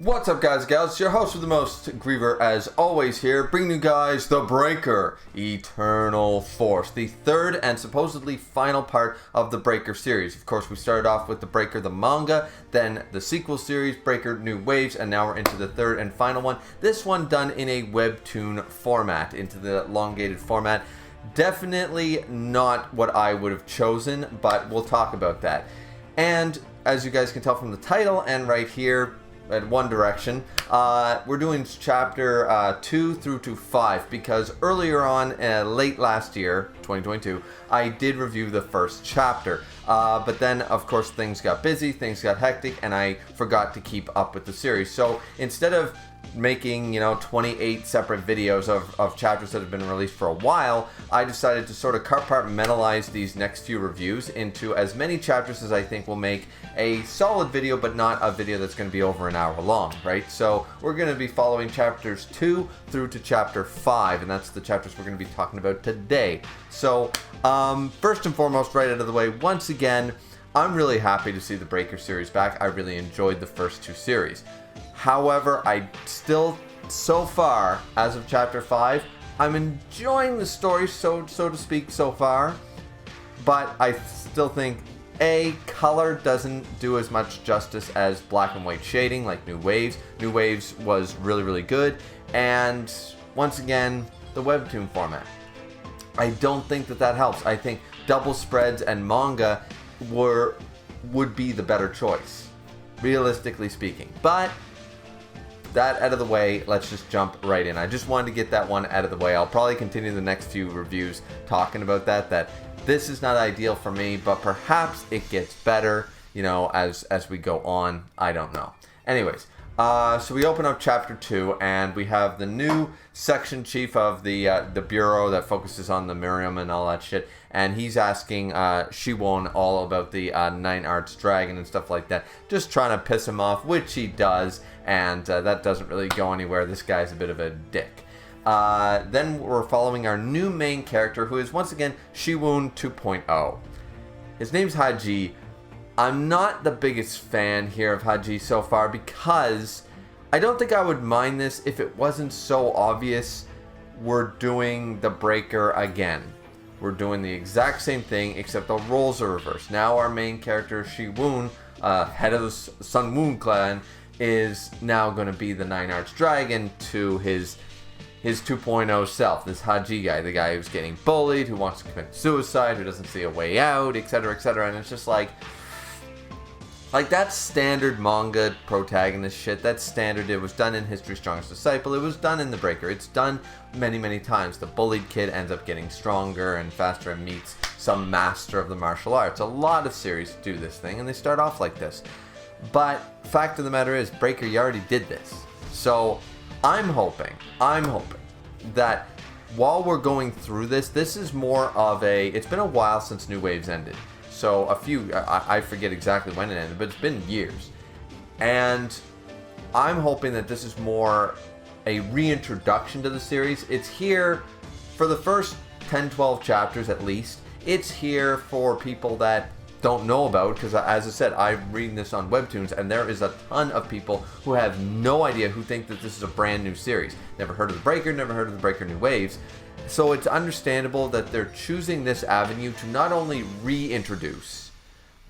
What's up, guys and gals? It's your host with the most, Griever, as always here, bringing you guys The Breaker, Eternal Force, the third and supposedly final part of the Breaker series. Of course, we started off with The Breaker, the manga, then the sequel series, Breaker New Waves, and now we're into the third and final one. This one done in a webtoon format, into the elongated format. Definitely not what I would have chosen, but we'll talk about that. And as you guys can tell from the title and right here, at One Direction, we're doing chapter 2 through to 5 because earlier on, late last year, 2022, I did review the first chapter. But then, of course, things got busy, things got hectic, and I forgot to keep up with the series. So instead of making 28 separate videos of chapters that have been released for a while, I decided to sort of compartmentalize these next few reviews into as many chapters as I think will make a solid video, but not a video that's going to be over an hour long, right? So we're going to be following chapters 2 through to chapter 5, and that's the chapters we're going to be talking about today. So first and foremost, right out of the way, once again, I'm really happy to see the Breaker series back. I really enjoyed the first two series. However, I still, so far, as of chapter 5, I'm enjoying the story, so to speak, so far. But I still think, A, color doesn't do as much justice as black and white shading, like New Waves. New Waves was really, really good. And, once again, the webtoon format. I don't think that helps. I think double spreads and manga would be the better choice, realistically speaking. But that out of the way, let's just jump right in. I just wanted to get that one out of the way. I'll probably continue the next few reviews talking about that this is not ideal for me, but perhaps it gets better, as we go on. I don't know. Anyways, so we open up chapter 2, and we have the new section chief of the bureau that focuses on the Miriam and all that shit, and he's asking Shiwon all about the Nine Arts Dragon and stuff like that, just trying to piss him off, which he does, and that doesn't really go anywhere. This guy's a bit of a dick. Then we're following our new main character, who is once again Shiwon 2.0. His name's Haji. I'm not the biggest fan here of Haji so far because I don't think I would mind this if it wasn't so obvious we're doing the Breaker again. We're doing the exact same thing except the roles are reversed. Now our main character, Shiwon, head of the Sunwoo clan, is now going to be the Nine Arts Dragon to his 2.0 self, this Haji guy, the guy who's getting bullied, who wants to commit suicide, who doesn't see a way out, etc., etc., and it's just like that's standard manga protagonist shit. That's standard. It was done in History's Strongest Disciple. It was done in The Breaker. It's done many, many times. The bullied kid ends up getting stronger and faster and meets some master of the martial arts. A lot of series do this thing, and they start off like this. But fact of the matter is, Breaker, you already did this. So I'm hoping that while we're going through this is more of it's been a while since New Waves ended. So I forget exactly when it ended, but it's been years. And I'm hoping that this is more a reintroduction to the series. It's here for the first 10, 12 chapters at least. It's here for people that don't know about, because as I said, I'm reading this on webtoons, and there is a ton of people who have no idea, who think that this is a brand new series. Never heard of The Breaker, never heard of The Breaker New Waves. So it's understandable that they're choosing this avenue to not only reintroduce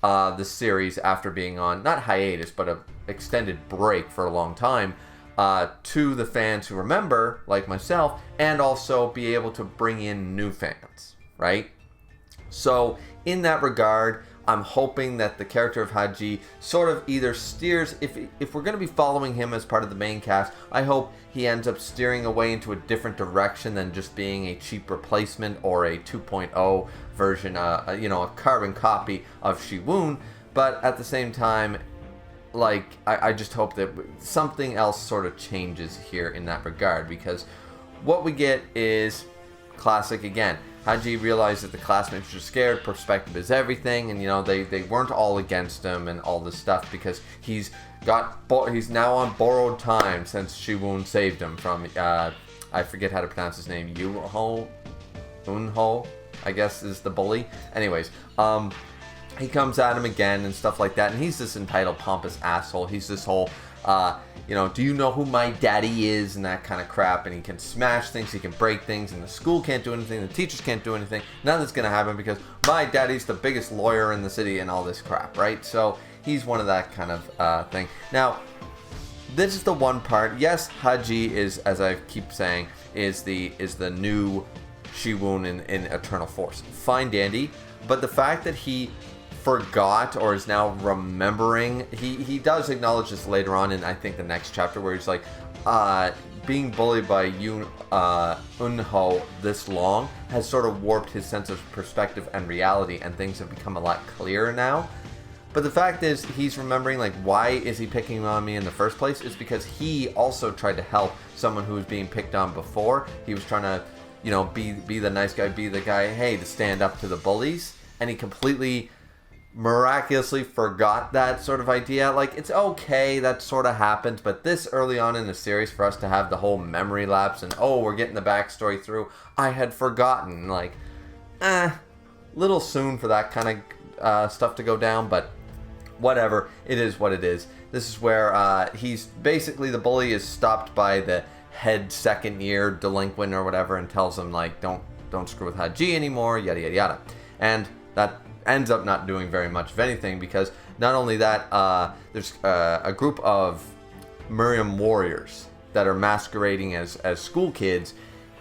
the series after being on, not hiatus, but an extended break for a long time, to the fans who remember, like myself, and also be able to bring in new fans, right? So in that regard, I'm hoping that the character of Haji sort of either steers, if we're going to be following him as part of the main cast, I hope he ends up steering away into a different direction than just being a cheap replacement or a 2.0 version, a carbon copy of Shiwon. But at the same time, I just hope that something else sort of changes here in that regard, because what we get is classic again. Haji realized that the classmates are scared, perspective is everything, and they weren't all against him and all this stuff because he's now on borrowed time since Shiwon saved him from I forget how to pronounce his name, Unho, I guess is the bully. Anyways, he comes at him again and stuff like that, and he's this entitled, pompous asshole. He's this whole Do you know who my daddy is, and that kind of crap. And he can smash things, he can break things, and the school can't do anything, the teachers can't do anything. None of that's going to happen because my daddy's the biggest lawyer in the city and all this crap, right? So he's one of that kind of thing. Now, this is the one part. Yes, Haji is, as I keep saying, is the new Shiwun in Eternal Force. Fine dandy, but the fact that he forgot or is now remembering, he does acknowledge this later on in, I think, the next chapter, where he's like, being bullied by Eunho this long has sort of warped his sense of perspective and reality, and things have become a lot clearer now. But the fact is, he's remembering, like, why is he picking on me in the first place? It's because he also tried to help someone who was being picked on before. He was trying to, be the nice guy, be the guy, hey, to stand up to the bullies. And he completely, miraculously forgot that sort of idea. Like, it's okay, that sort of happened. But this early on in the series, for us to have the whole memory lapse and, we're getting the backstory through, I had forgotten. Like, little soon for that kind of stuff to go down, but whatever, it is what it is. This is where he's basically, the bully is stopped by the head second year delinquent or whatever, and tells him, like, don't screw with Haji anymore, yada yada yada. And that ends up not doing very much of anything, because not only that, there's a group of Miriam warriors that are masquerading as school kids,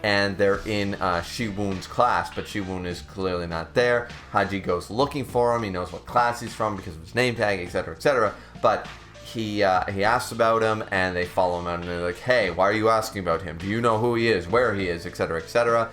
and they're in Shiwun's class, but Shiwun is clearly not there. Haji goes looking for him. He knows what class he's from because of his name tag, etc., etc. But he asks about him, and they follow him out, and they're like, hey, why are you asking about him? Do you know who he is, where he is, etc., etc.?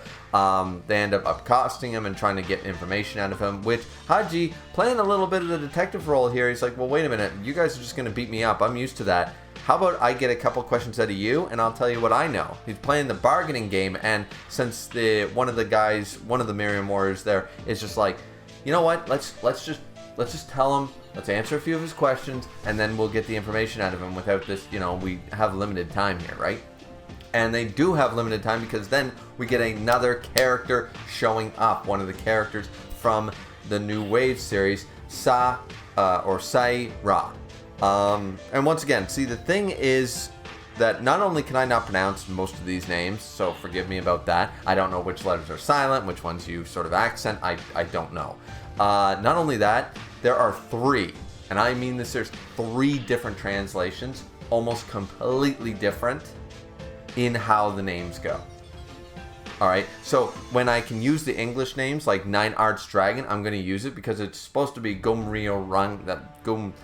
They end up accosting him and trying to get information out of him, which Haji, playing a little bit of the detective role here, he's like, well, wait a minute, you guys are just going to beat me up. I'm used to that. How about I get a couple questions out of you, and I'll tell you what I know. He's playing the bargaining game, and since one of the Miriam warriors there is just like, you know what? Let's just tell him. Let's answer a few of his questions, and then we'll get the information out of him without this. We have limited time here, right? And they do have limited time, because then we get another character showing up. One of the characters from the New Wave series, Sai Ra. And once again, see, the thing is that not only can I not pronounce most of these names, so forgive me about that. I don't know which letters are silent, which ones you sort of accent. I don't know. Not only that, there are three, and I mean this, there's three different translations, almost completely different in how the names go. Alright, so when I can use the English names, like Nine Arts Dragon, I'm going to use it because it's supposed to be Gomrio Rang, that Gom...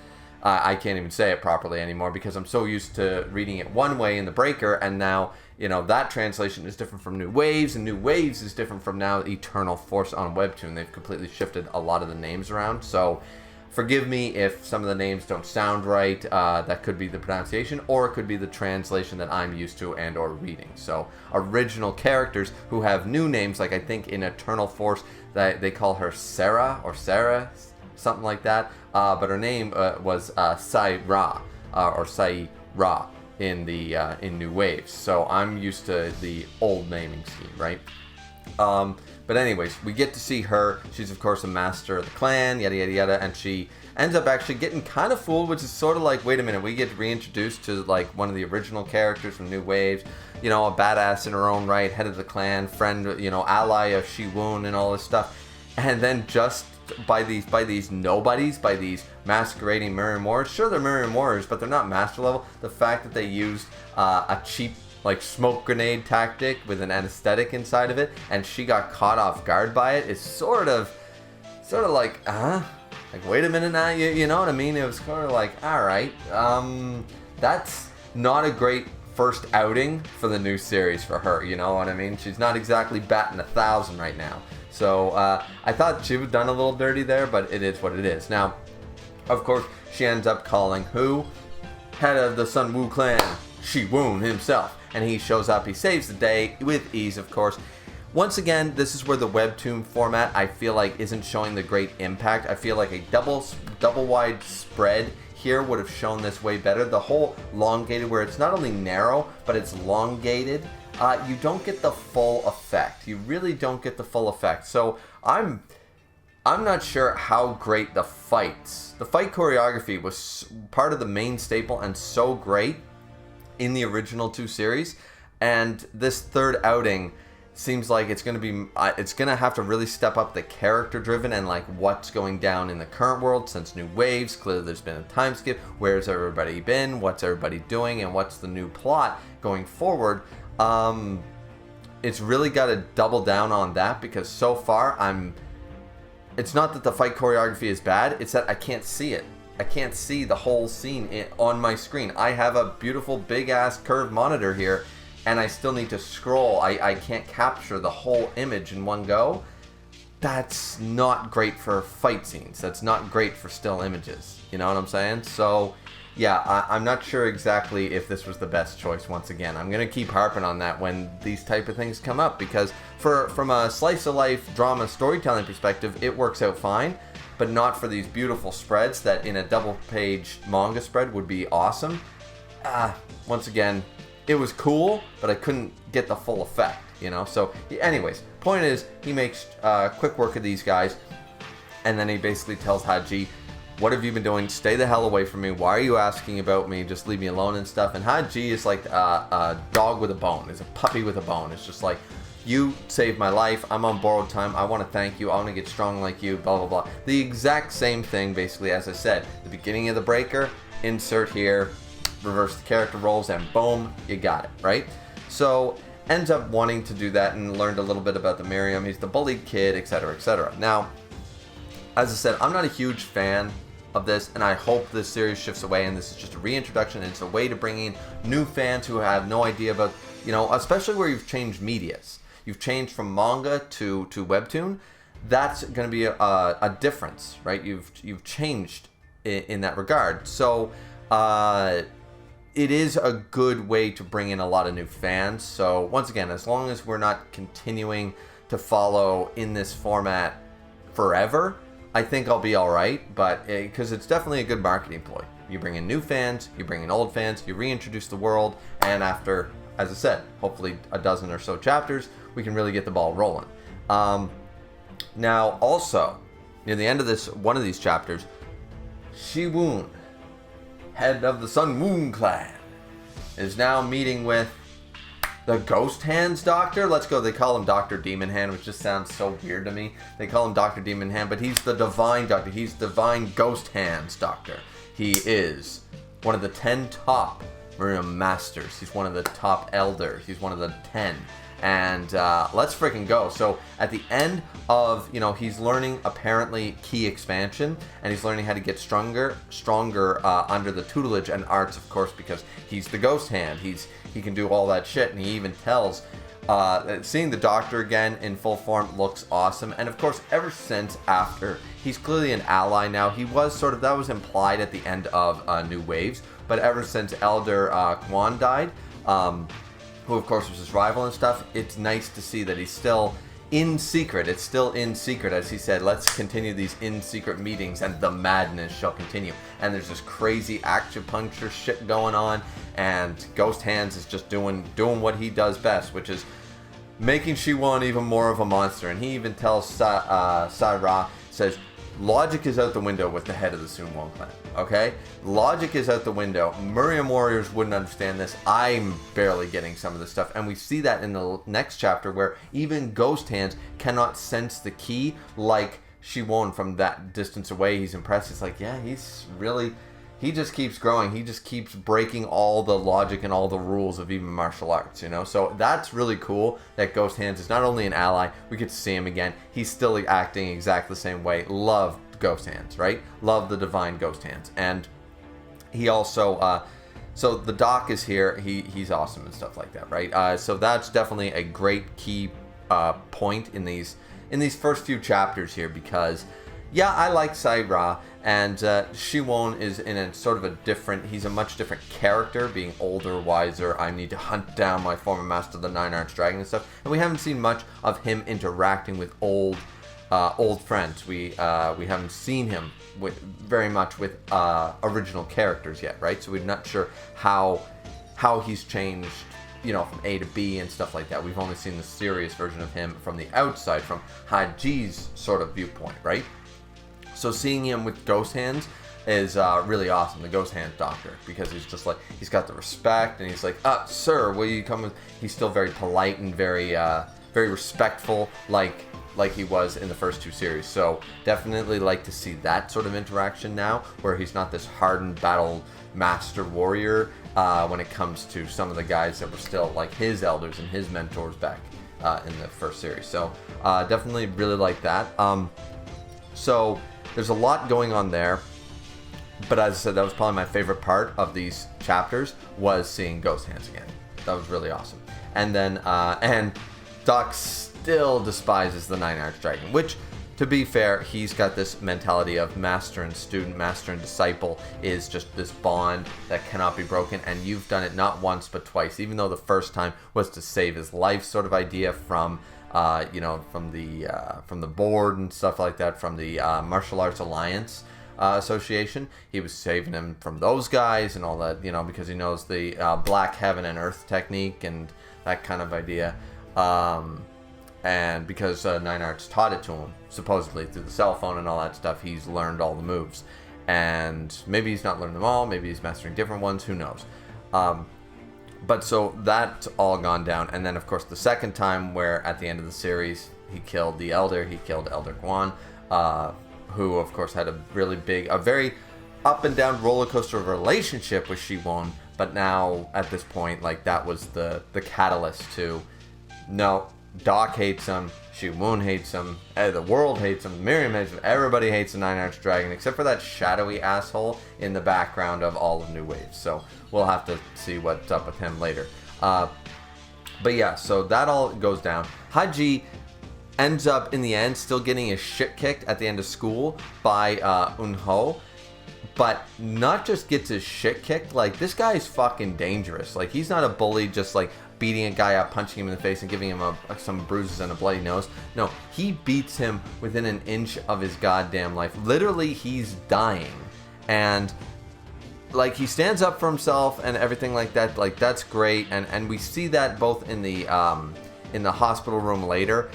I can't even say it properly anymore because I'm so used to reading it one way in the Breaker, and now, that translation is different from New Waves, and New Waves is different from now Eternal Force on Webtoon. They've completely shifted a lot of the names around, so forgive me if some of the names don't sound right. That could be the pronunciation, or it could be the translation that I'm used to and or reading. So original characters who have new names, like I think in Eternal Force that they call her Sarah, something like that, but her name was Sai Ra, or Sai Ra in New Waves. So I'm used to the old naming scheme, right? But anyways, we get to see her. She's of course a master of the clan, yada yada yada, and she ends up actually getting kind of fooled, which is sort of like, wait a minute, we get reintroduced to like one of the original characters from New Waves, a badass in her own right, head of the clan, friend, ally of Shiwun and all this stuff, and then just by these nobodies, by these masquerading Miriam warriors. Sure, they're Miriam warriors, but they're not master level. The fact that they used a cheap like smoke grenade tactic with an anesthetic inside of it, and she got caught off guard by it, is sort of like, like, wait a minute now, you know what I mean? It was kind of like, all right, that's not a great first outing for the new series for her, you know what I mean? She's not exactly batting 1,000 right now. So I thought she was done a little dirty there, but it is what it is. Now, of course, she ends up calling who? Head of the Sun Wu clan, Shiwun himself. And he shows up, he saves the day with ease, of course. Once again, this is where the webtoon format, I feel like, isn't showing the great impact. I feel like a double wide spread here would have shown this way better. The whole elongated, where it's not only narrow, but it's elongated, you don't get the full effect. You really don't get the full effect. So I'm I'm not sure how great the fight choreography was part of the main staple and so great in the original 2 series, and this third outing seems like it's going to have to really step up the character driven and like what's going down in the current world since New Waves. Clearly there's been a time skip. Where's everybody been? What's everybody doing? And what's the new plot going forward? It's really got to double down on that, because so far it's not that the fight choreography is bad, it's that I can't see it. I can't see the whole scene on my screen. I have a beautiful big ass curved monitor here, and I still need to scroll. I can't capture the whole image in one go. That's not great for fight scenes. That's not great for still images. You know what I'm saying? So, yeah, I'm not sure exactly if this was the best choice once again. I'm going to keep harping on that when these type of things come up, because from a slice-of-life drama storytelling perspective, it works out fine, but not for these beautiful spreads that in a double-page manga spread would be awesome. Once again, it was cool, but I couldn't get the full effect, you know? So, anyways, point is, he makes quick work of these guys, and then he basically tells Haji, what have you been doing? Stay the hell away from me. Why are you asking about me? Just leave me alone and stuff. And Haji is like a dog with a bone. Is a puppy with a bone. It's just like, you saved my life. I'm on borrowed time. I want to thank you. I want to get strong like you. Blah, blah, blah. The exact same thing, basically, as I said. The beginning of the breaker, insert here, reverse the character roles, and boom, you got it, right? So, ends up wanting to do that and learned a little bit about the Miriam. He's the bullied kid, etc., etc. Now, as I said, I'm not a huge fan of this, and I hope this series shifts away and this is just a reintroduction. It's a way to bring in new fans who have no idea about, you know, especially where you've changed medias. You've changed from manga to webtoon. That's going to be a difference, right? You've changed in that regard. So it is a good way to bring in a lot of new fans. So once again, as long as we're not continuing to follow in this format forever, I think I'll be all right, but because it's definitely a good marketing ploy. You bring in new fans, you bring in old fans, you reintroduce the world, and after, as I said, hopefully a dozen or so chapters, we can really get the ball rolling. Now, also, near the end of one of these chapters, Shiwon, head of the Sun Moon clan, is now meeting with the Ghost Hands Doctor. Let's go. They call him Dr. Demon Hand, which just sounds so weird to me. They call him Dr. Demon Hand, but he's the Divine Doctor. He's Divine Ghost Hands Doctor. He is one of the 10 top Miriam Masters. He's one of the top elders. He's one of the 10. And let's freaking go. So at the end of, he's learning apparently key expansion, and he's learning how to get stronger under the tutelage and arts, of course, because he's the Ghost Hand. He can do all that shit, and he even tells, seeing the Doctor again in full form looks awesome. And of course, ever since after, he's clearly an ally now. He was that was implied at the end of New Waves, but ever since Elder Kwan died, who of course was his rival and stuff, it's nice to see that he's still in secret. It's still in secret, as he said, let's continue these in secret meetings and the madness shall continue. And there's this crazy acupuncture shit going on, and Ghost Hands is just doing what he does best, which is making Shiwon even more of a monster. And he even tells Sai-Ra, says, logic is out the window with the head of the Sunwon clan, okay? Logic is out the window. Miriam warriors wouldn't understand this. I'm barely getting some of this stuff. And we see that in the next chapter where even Ghost Hands cannot sense the key like Shiwon from that distance away. He's impressed. It's like, yeah, he just keeps growing. He just keeps breaking all the logic and all the rules of even martial arts, So that's really cool that Ghost Hands is not only an ally, we get to see him again. He's still acting exactly the same way. Love Ghost Hands, right? Love the Divine Ghost Hands. And he also, so the Doc is here. He's awesome and stuff like that, right? So that's definitely a great key point in these first few chapters here, because yeah, I like Sai-Ra, and Shiwon is in a sort of he's a much different character, being older, wiser. I need to hunt down my former master, the Nine Arts Dragon and stuff. And we haven't seen much of him interacting with old friends. We haven't seen him very much with original characters yet, right? So we're not sure how he's changed, from A to B and stuff like that. We've only seen the serious version of him from the outside, from Haji's sort of viewpoint, right? So seeing him with ghost hands is really awesome, the ghost hand doctor, because he's just like, he's got the respect, and he's like, sir, will you come with... He's still very polite and very very respectful, like he was in the first 2 series. So definitely like to see that sort of interaction now, where he's not this hardened battle master warrior when it comes to some of the guys that were still like his elders and his mentors back in the first series. So definitely really like that. So there's a lot going on there. But as I said, that was probably my favorite part of these chapters, was seeing Ghost Hands again. That was really awesome. And then, and Doc still despises the Nine Arched Dragon, which, to be fair, he's got this mentality of master and student, master and disciple is just this bond that cannot be broken. And you've done it not once, but twice, even though the first time was to save his life, sort of idea from, from the board and stuff like that, from the Martial Arts Alliance Association. He was saving him from those guys and all that, because he knows the black heaven and earth technique and that kind of idea, and because Nine Arts taught it to him supposedly through the cell phone and all that stuff, he's learned all the moves. And maybe he's not learned them all, maybe he's mastering different ones, who knows. But so that's all gone down. And then of course the second time, where at the end of the series he killed the elder, he killed Elder Guan, who of course had a very up and down roller coaster of a relationship with Shi-Won, but now at this point, like, that was the catalyst to, no, Doc hates him, Shi-Won hates him, the world hates him, Miriam hates him, everybody hates the Nine Arched Dragon, except for that shadowy asshole in the background of all of New Waves. So we'll have to see what's up with him later. But yeah, so that all goes down. Haji ends up in the end still getting his shit kicked at the end of school by Eun-ho, but not just gets his shit kicked, like, this guy is fucking dangerous. Like, he's not a bully just like beating a guy up, punching him in the face and giving him some bruises and a bloody nose. No, he beats him within an inch of his goddamn life. Literally, he's dying, and like, he stands up for himself and everything like that. Like, that's great, and we see that both in the hospital room later.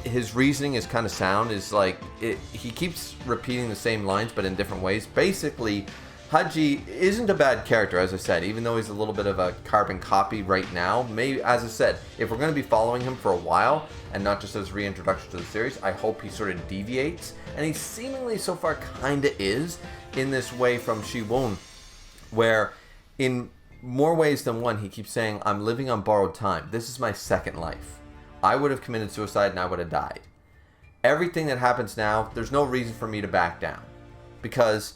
His reasoning is kind of sound. Is like, he keeps repeating the same lines but in different ways. Basically, Haji isn't a bad character, as I said, even though he's a little bit of a carbon copy right now. Maybe, as I said, if we're going to be following him for a while and not just as reintroduction to the series, I hope he sort of deviates, and he seemingly so far kind of is in this way from Shi-Won, where in more ways than one he keeps saying, I'm living on borrowed time. This is my second life. I would have committed suicide and I would have died. Everything that happens now, there's no reason for me to back down, because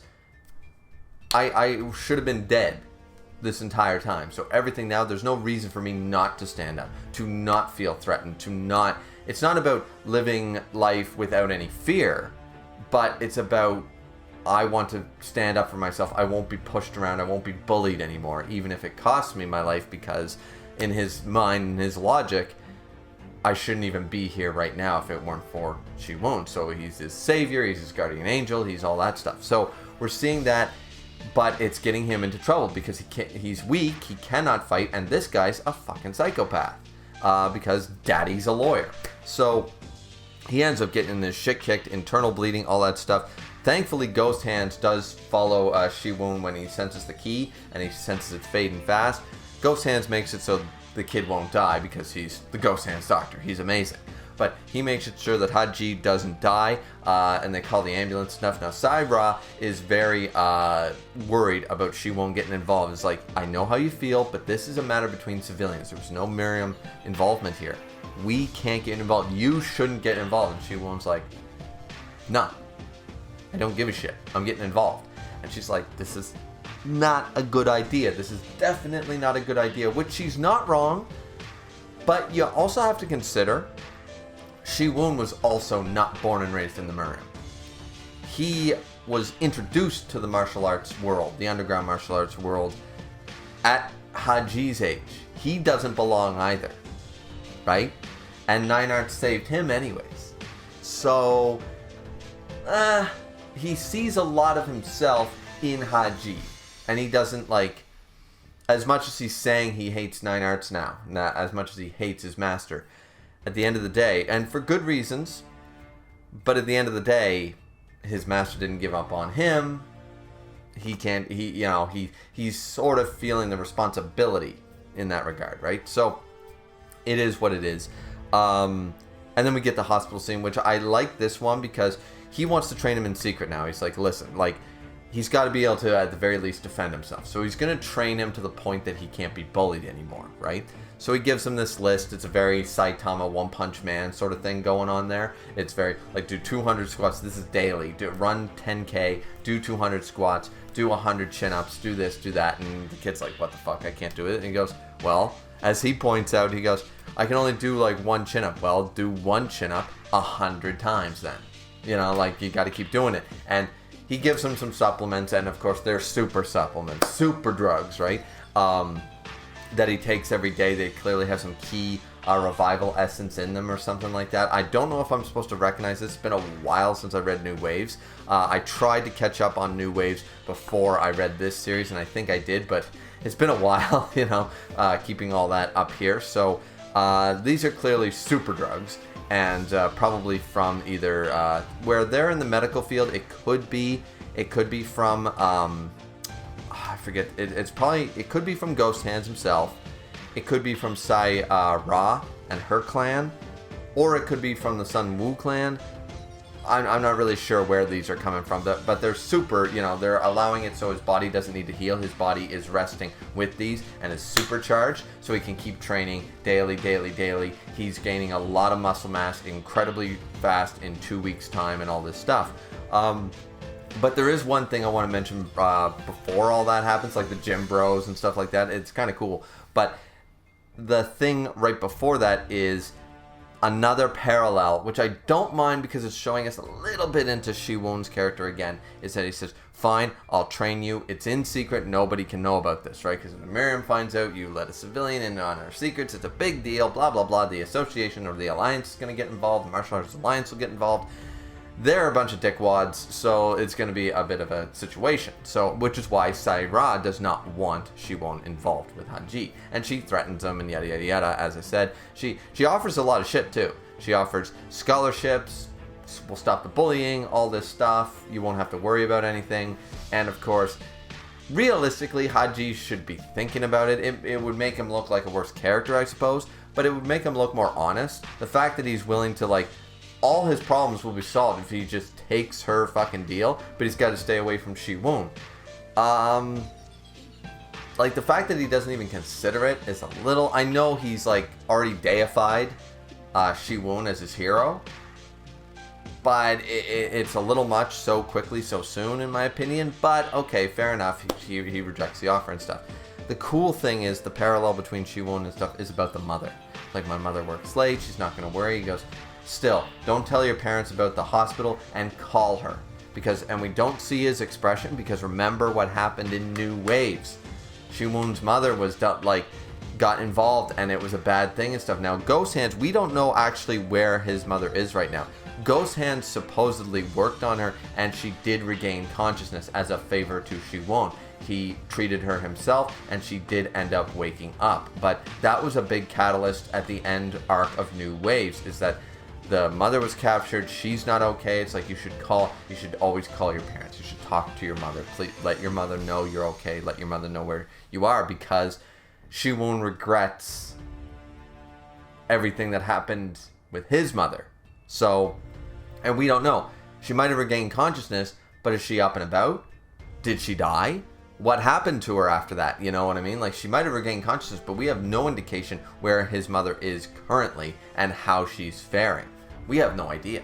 I should have been dead this entire time. So everything now, there's no reason for me not to stand up, to not feel threatened, to not... It's not about living life without any fear, but it's about, I want to stand up for myself. I won't be pushed around. I won't be bullied anymore, even if it costs me my life, because in his mind, in his logic, I shouldn't even be here right now if it weren't for Shi-Won. So he's his savior, he's his guardian angel, he's all that stuff. So we're seeing that, but it's getting him into trouble because he's weak, he cannot fight, and this guy's a fucking psychopath because daddy's a lawyer. So he ends up getting this shit kicked, internal bleeding, all that stuff. Thankfully, Ghost Hands does follow Shi-Won when he senses the key, and he senses it fading fast. Ghost Hands makes it so the kid won't die because he's the Ghost Hands doctor. He's amazing. But he makes it sure that Haji doesn't die, and they call the ambulance stuff. Now, Saira is very worried about Shi-Won getting involved. It's like, I know how you feel, but this is a matter between civilians. There was no Miriam involvement here. We can't get involved. You shouldn't get involved. And Shi-Won's like, nah, I don't give a shit. I'm getting involved. And she's like, this is not a good idea. This is definitely not a good idea, which she's not wrong. But you also have to consider, Shi-Won was also not born and raised in the Miriam. He was introduced to the martial arts world, the underground martial arts world, at Haji's age. He doesn't belong either, right? And Nine Arts saved him anyways. So, he sees a lot of himself in Haji, and he doesn't, like, as much as he's saying he hates Nine Arts now, not as much as he hates his master, at the end of the day, and for good reasons, but at the end of the day, his master didn't give up on him. He's sort of feeling the responsibility in that regard, right? So it is what it is. And then we get the hospital scene, which I like this one because he wants to train him in secret now. He's like, listen, like, he's got to be able to, at the very least, defend himself. So he's going to train him to the point that he can't be bullied anymore, right? So he gives him this list. It's a very Saitama One Punch Man sort of thing going on there. It's very, like, do 200 squats. This is daily. Run 10K, do 200 squats, do 100 chin-ups, do this, do that. And the kid's like, what the fuck? I can't do it. And he goes, well, as he points out, he goes, I can only do, like, one chin-up. Well, do one chin-up 100 times then. You know, like, you got to keep doing it. And he gives him some supplements, and of course they're super supplements, super drugs, right? That he takes every day. They clearly have some key revival essence in them or something like that. I don't know if I'm supposed to recognize this. It's been a while since I read New Waves. I tried to catch up on New Waves before I read this series, and I think I did, but it's been a while, you know, keeping all that up here. So these are clearly super drugs. And probably from either where they're in the medical field, it could be from I forget. It could be from Ghost Hands himself. It could be from Sai Ra and her clan, or it could be from the Sun Wu clan. I'm not really sure where these are coming from, but they're super, you know, they're allowing it so his body doesn't need to heal. His body is resting with these and is supercharged, so he can keep training daily. He's gaining a lot of muscle mass incredibly fast in 2 weeks' time and all this stuff. But there is one thing I want to mention before all that happens, like the gym bros and stuff like that. It's kind of cool. But the thing right before that is another parallel, which I don't mind because it's showing us a little bit into Shi-Won's character again, is that he says, fine, I'll train you. It's in secret. Nobody can know about this, right? Because if Miriam finds out you let a civilian in on our secrets, it's a big deal, blah, blah, blah. The association or the alliance is going to get involved. The Martial Arts Alliance will get involved. They're a bunch of dickwads, so it's going to be a bit of a situation. So, which is why Sai Ra does not want Shi-Won involved with Hanji. And she threatens him and yada yada yada, as I said. She offers a lot of shit too. She offers scholarships, will stop the bullying, all this stuff. You won't have to worry about anything. And of course, realistically, Haji should be thinking about it. It would make him look like a worse character, I suppose. But it would make him look more honest. The fact that he's willing to, like, all his problems will be solved if he just takes her fucking deal, but he's got to stay away from Shi-Won. Like, the fact that he doesn't even consider it is a little... I know he's, like, already deified Shi-Won as his hero, but it's a little much so quickly, so soon, in my opinion. But, okay, fair enough. He rejects the offer and stuff. The cool thing is the parallel between Shi-Won and stuff is about the mother. Like, my mother works late, she's not going to worry. He goes... Still, don't tell your parents about the hospital and call her. And we don't see his expression because remember what happened in New Waves. Shi-Won's mother was, got involved and it was a bad thing and stuff. Now, Ghost Hands, we don't know actually where his mother is right now. Ghost Hands supposedly worked on her and she did regain consciousness as a favor to Shi-Won. He treated her himself and she did end up waking up. But that was a big catalyst at the end arc of New Waves, is that the mother was captured. She's not okay. It's like you should always call your parents. You should talk to your mother. Please let your mother know you're okay. Let your mother know where you are, because Shi-Won regrets everything that happened with his mother. So, and we don't know. She might have regained consciousness, but is she up and about? Did she die? What happened to her after that? You know what I mean? Like, she might have regained consciousness, but we have no indication where his mother is currently and how she's faring. We have no idea.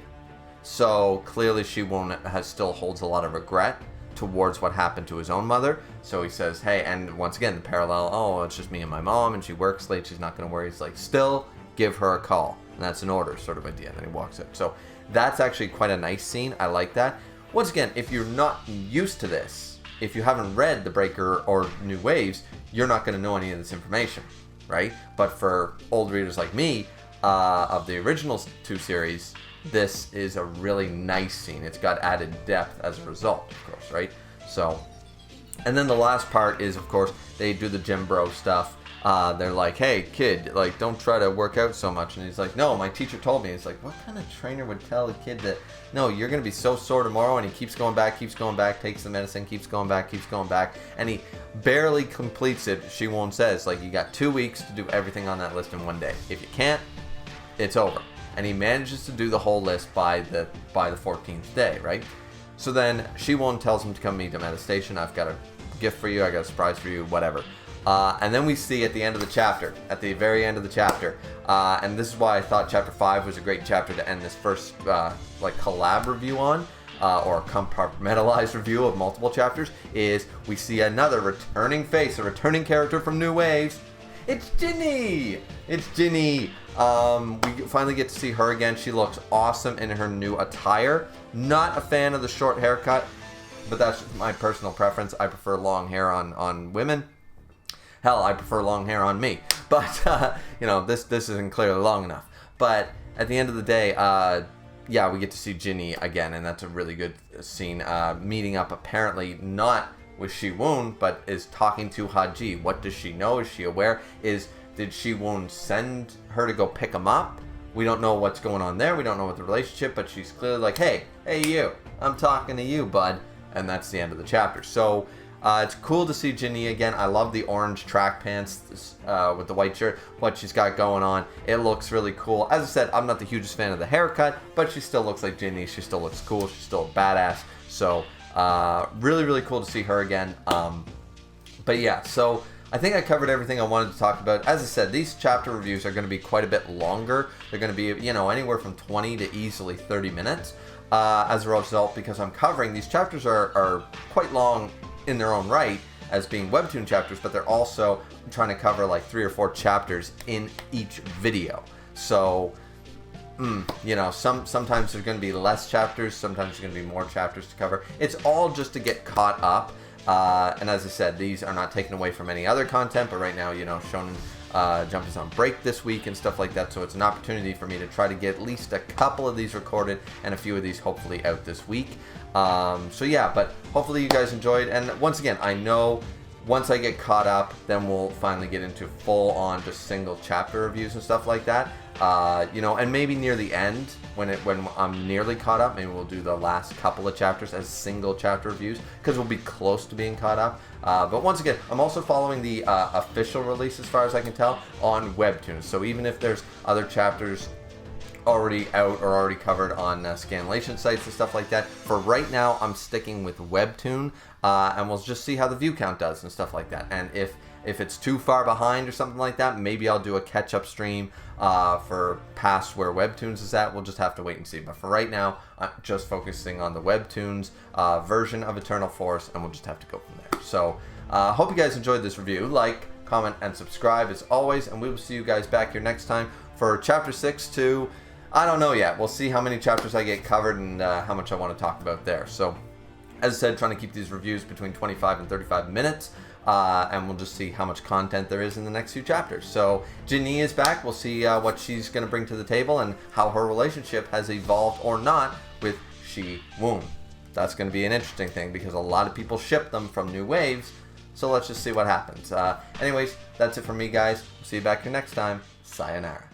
So clearly Shi-Won still holds a lot of regret towards what happened to his own mother. So he says, hey, and once again, the parallel, oh, it's just me and my mom and she works late, she's not going to worry. It's like, still give her a call. And that's an order sort of idea. And then he walks out. So that's actually quite a nice scene. I like that. Once again, if you're not used to this, if you haven't read The Breaker or New Waves, you're not going to know any of this information, right? But for old readers like me, of the original two series, this is a really nice scene. It's got added depth as a result, of course, right? So And then the last part is, of course, they do the gym bro stuff. They're like, hey, kid, like, don't try to work out so much. And he's like, no, my teacher told me. It's like, what kind of trainer would tell a kid that, no, you're going to be so sore tomorrow? And he keeps going back, takes the medicine, keeps going back. And he barely completes it. She won't says, like, you got 2 weeks to do everything on that list in one day. If you can't, it's over. And he manages to do the whole list by the 14th day, right? So then Shiwon tells him to come meet him at a station. I've got a gift for you. I got a surprise for you, whatever. And then we see at the end of the chapter, at the very end of the chapter, and this is why I thought chapter 5 was a great chapter to end this first like collab review on, or compartmentalized review of multiple chapters, is we see another returning face, a returning character from New Waves. It's Ginny! It's Ginny! We finally get to see her again. She looks awesome in her new attire. Not a fan of the short haircut, but that's my personal preference. I prefer long hair on women. Hell, I prefer long hair on me. But, you know, this isn't clearly long enough. But at the end of the day, yeah, we get to see Ginny again, and that's a really good scene. Meeting up apparently not with Shiwon, but is talking to Haji. What does she know? Is she aware? Did Shiwon send her to go pick him up? We don't know what's going on there. We don't know what the relationship, but she's clearly like, hey you, I'm talking to you, bud. And that's the end of the chapter. So it's cool to see Ginny again. I love the orange track pants with the white shirt, what she's got going on. It looks really cool. As I said, I'm not the hugest fan of the haircut, but she still looks like Ginny. She still looks cool. She's still a badass. So really, really cool to see her again. But yeah, so I think I covered everything I wanted to talk about. As I said, these chapter reviews are going to be quite a bit longer. They're going to be, you know, anywhere from 20 to easily 30 minutes as a result, because I'm covering these chapters are quite long in their own right as being webtoon chapters, but they're also trying to cover like 3 or 4 chapters in each video. So, you know, sometimes there's going to be less chapters, sometimes there's going to be more chapters to cover. It's all just to get caught up. And as I said, these are not taken away from any other content, but right now, you know, Shonen Jump is on break this week and stuff like that, so it's an opportunity for me to try to get at least a couple of these recorded and a few of these hopefully out this week. So yeah, but hopefully you guys enjoyed, and once again, I know once I get caught up, then we'll finally get into full-on just single chapter reviews and stuff like that. You know, and maybe near the end, when I'm nearly caught up, maybe we'll do the last couple of chapters as single chapter reviews, because we'll be close to being caught up. But once again, I'm also following the official release, as far as I can tell, on Webtoons. So even if there's other chapters already out or already covered on scanlation sites and stuff like that, for right now, I'm sticking with Webtoon, and we'll just see how the view count does and stuff like that. And if it's too far behind or something like that, maybe I'll do a catch-up stream for past where Webtoons is at. We'll just have to wait and see. But for right now, I'm just focusing on the Webtoons version of Eternal Force, and we'll just have to go from there. So, hope you guys enjoyed this review. Like, comment, and subscribe as always, and we will see you guys back here next time for Chapter 6 to, I don't know yet. We'll see how many chapters I get covered and how much I want to talk about there. So, as I said, trying to keep these reviews between 25 and 35 minutes. And we'll just see how much content there is in the next few chapters. So Ginny is back. We'll see what she's going to bring to the table and how her relationship has evolved or not with Shiwon. That's going to be an interesting thing because a lot of people ship them from New Waves. So let's just see what happens. Anyways, that's it from me, guys. See you back here next time. Sayonara.